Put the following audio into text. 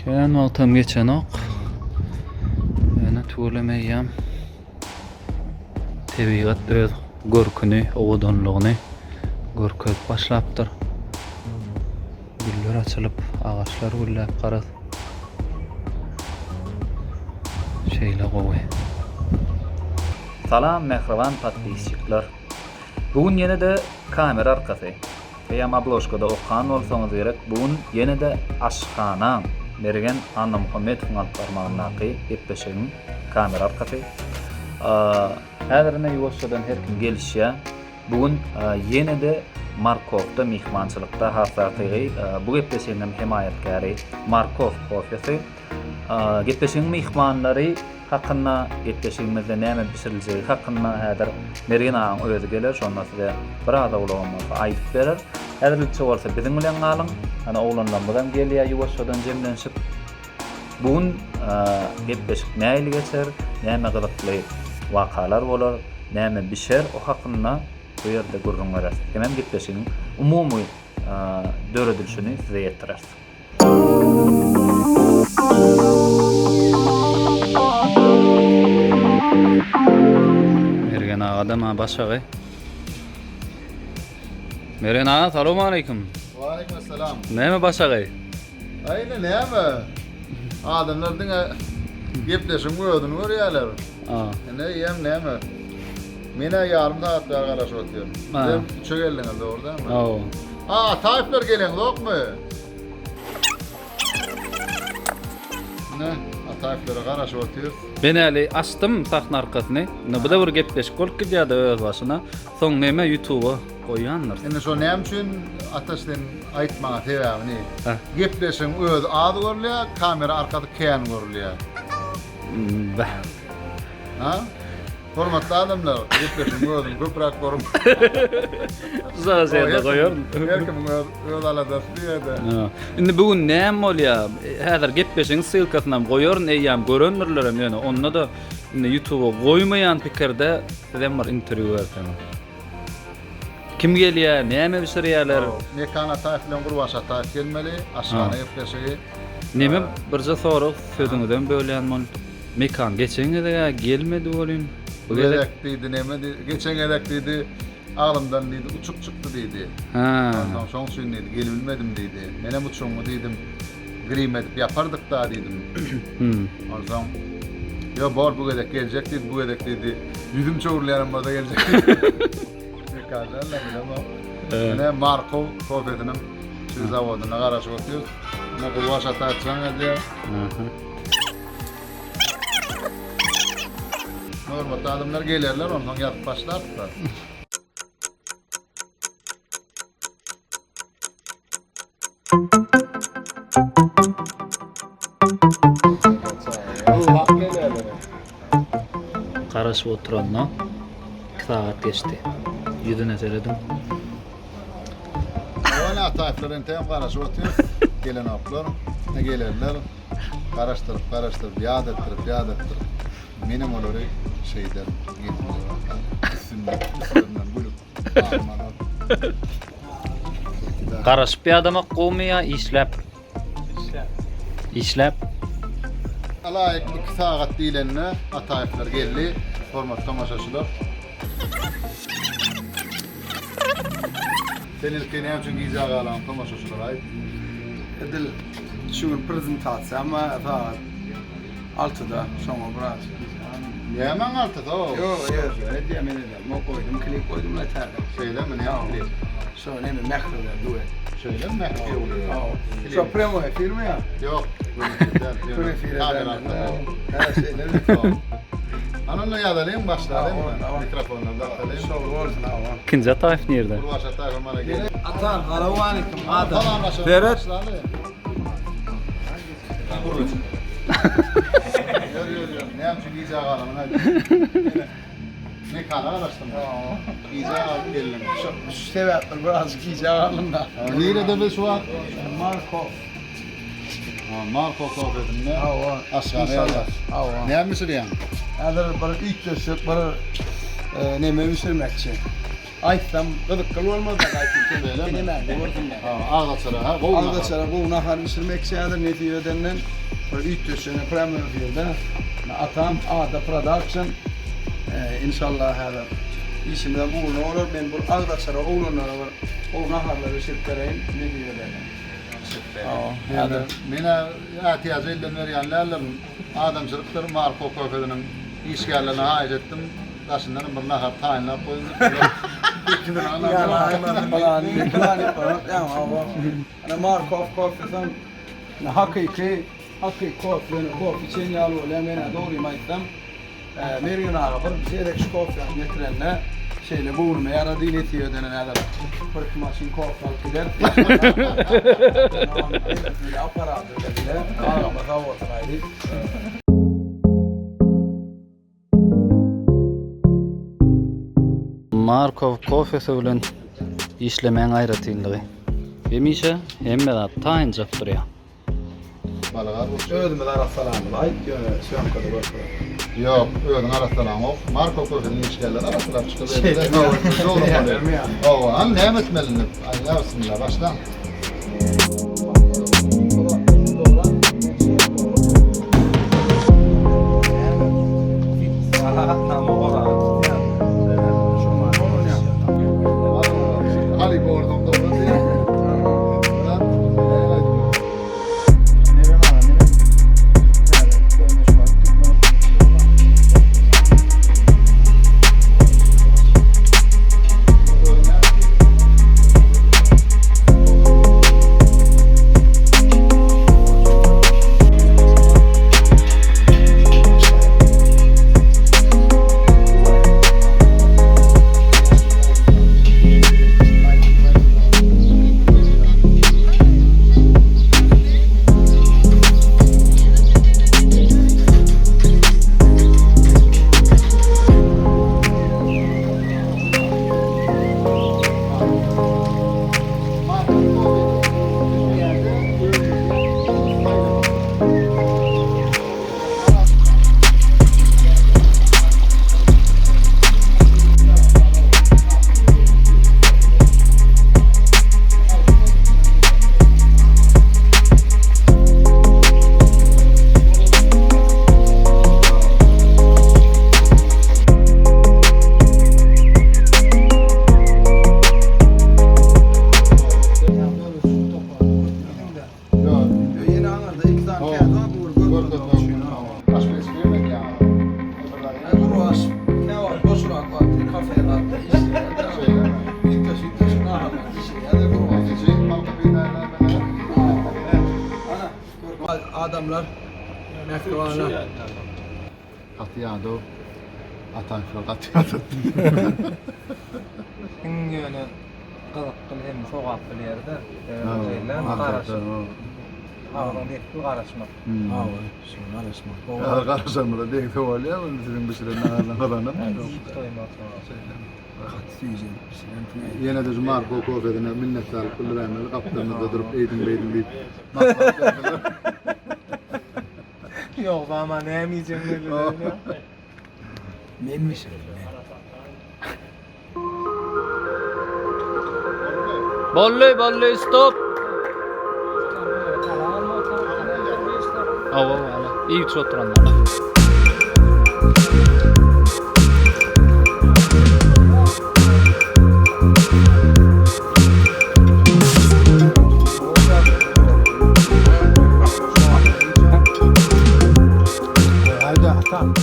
Şen wagtym geçen ok. Ýene tülemeýär. Tebigat öz görküni, owadanlygyny görkezip başlapdyr. Güller açylyp, agaçlar gülläp garaz. Şeýle gowy. Salam mehriban patrisçikler. Bugün yine de kamera arkasy. Eýam abloşkada okan bolsaňyz gerek, bugün yine de aşkana bergen Anna Muhammedowyň alyp barmagynaky epleşigiň kamera arkasy. Häzirne ýuwaşdan her kim gelişýär. Bugün yine de Markov'da mihmançylykda hasatygy bu epleşiginem himayatkary Markov kofyasy. Gepleşigiň mihmanlary hakkında gepleşigimizde näme pişiriljeği hakkında häzir Mergen ağa özü geler, şonda size biraz da ulagymyzy aýdyp berer. Häzirlikçe bolsa biziň bilen galyň. Ana oglanlarymyzdan gelýär ýuwaşdan jemlenşip. Bugün gepleşik näme geçer, näme gyzykly wakalar bolar, näme bişer o hakkında bu ýerde görüňler. Hemem gepleşigiň umumy döredilişini size ýetdirer. Mergen ağa da ma başagy. Mergen ağa, salamu aleykum. Wa aleykum selam. Näme başagy? Aýna näme? Adamlar diňe gepleşiň gördün görýärler. Näme? Mene ýarym saat garaşyp otyrýar. Sen çögeldiňiz orada mı? Taýplar gelen dokmu? Ne? Taýplara garaşyp otyrýar. Ben äli açdym sahna arkasyny. Bu da bir gepleşik bolup gidýärdi öz başyna. Soň näme YouTube'a goýanlar. Ene şo näme üçin ataşdan aýtmaňa sebäbi ne? Gepleşiň öz ady görülýär, kamera arkada kän görülýär. Ha? Hormatly adamlar, gepleşiň özüň köprak görüm. Zaraz ýerde goýar. Herkim öz aladasy diýerde. Indi bugün näme bolýar? Häzir gepleşiň sylkasyna goýar, näýäm görenmirler ýöne. Onda da indi YouTube'a goýmaýan pikirde sizem bir interwýu bersen. Kim gelýär, näme bişirýärler? Mekana taýp bilen gurbaşa taýp gelmeli, aşgana gepleşigi. Näme birje sorak sözüňizden bölýän mekan geçeňizde gelmedi bolýan. Bu gerek diýdi, näme diýdi? Geçen gerek diýdi, aglymdan diýdi, uçuk çykdy diýdi. Şoň üçin diýdi, gelbilmedim diýdi. Menem uçuňmy diýdim, grim edip ýapardyk da diýdim. Ondan yo bor bu gerek geljek diýdi, bu gerek diýdi. Ýüzüm çöwürlerim da geljek. Mekanlarla bilen o. Markov kofedynyň şu zawodyna garaşyp otyrýar. Ne gurbaşa taýtsaň edi. Hormatly adamlar gelýärler, ondan ýatyp başlardylar. Garaşyp oturanlar 2 saat geçti. Ýüzüne seredim. Wana taýplaryn tem garaşyp otyrýar. Gelen aplar, ne gelýärler. Garaşdyryp, ýad etdirip. Menem olary şeyden gitmeli. İsimlerden bulup bağırmalar. Garaşyp bir adama goýmaýa işläp. Alaýyk 2 saat diýlenne ataýplar geldi. Hormatly tamaşaçylar. Senin näme üçin giýjä galan tamaşaçylar aýt. Edil şu prezentasiýa ama altıda şoňa biraz. Näme altyda o? Yo, edýär meni de. Mo koydum, klip koydum da tar. Şeýle mi näme? Şo näme mehriler duwe. Şeýle mi näme? Şo premo firma ya. Yok. Şöyle firma. Ha şeyler. Ananla ýadalyň başladyň mı? Mikrofonlarda atalyň. Şo bolsun ha. Kinja taýp nerede? Gurbaşa taýp mana gel. Atan, garawanikim adam. Beret. Ne yapıyorsun? Giza galam hadi. Ne kadar araştırdım. Giza geldim. Şu sebepler biraz gijalım da. Nerede be şu an? Marko. Marko kofedim ne? Aşağıya. Ne yapmışsın yani? Adar bara ilk döşük bara neme pişirmekçi. Aytsam gıdık olmaz da aytayım. Öyle mi? Kenime gördüm ya. Ağdaçara ha. Kovun Alda çara bu nahar işirmek şeydir ne diyor denen. Bir 300 sene Premier League'de atam Ada Production inşallah hada işimde bu ne olur ben bu Alda çara oğlanlara var. O naharları şirketlerin ne diyor denen. Yani mene ihtiyacı elden veriyenlerlerin adamçılıkları Marko Kofe'nin işgallerine haiz ettim. Taşından bir nahar tayinlap koyun. Ana Markov Kofe'den hakiki kof için yalı olamena doğru maytam. Meriyon ağabey bir şeyde şu kof getirenle şeyle boğulma yara değil etiyor denen adam. Kırk maçın kof al gider. Bir aparatı dediler. Ağabey kavataydı. Markov kofesi bilen işlemeň aýratyndygy. Hemişe hemme de taýynjak durýar. Balagar bu. Ödümü de arasalandı. Ayıp diyor. Şu an kadar bakıyor. Yok, öğün arasalan o. Marko Kofe'nin işgalleri arasalar çıkıyor. Doğru Değil mi ya? O an ne etmelini? Ay bismillah başla. Ali Gordon da orada değil. Yeni anlarda iki tane kağıt var. Burada Başka bir şey yemek ya. Burası ne var? Boşurak vakti, kafeye vakti, işlerde. Bir taşı ne haber? İşlerde bu var. Ana, adamlar mefruanlar. Atiyado. Atan şu atiyado. Yöne qılıqqıl hem soğuk bir yerde şeyler qaraşma. Ağırın bir qaraşma. Arkadaşlar da denk tavalya ama sizin bişiren ağırlan Yine de Marko Kofe'den minnettarlık kullananları kaptanında durup eğitim deyip. Yok ama ne yemeyeceğim böyle ya. Menmiş. Bolley stop. Ava ala. İyi oturanlar. Hayda, tamam.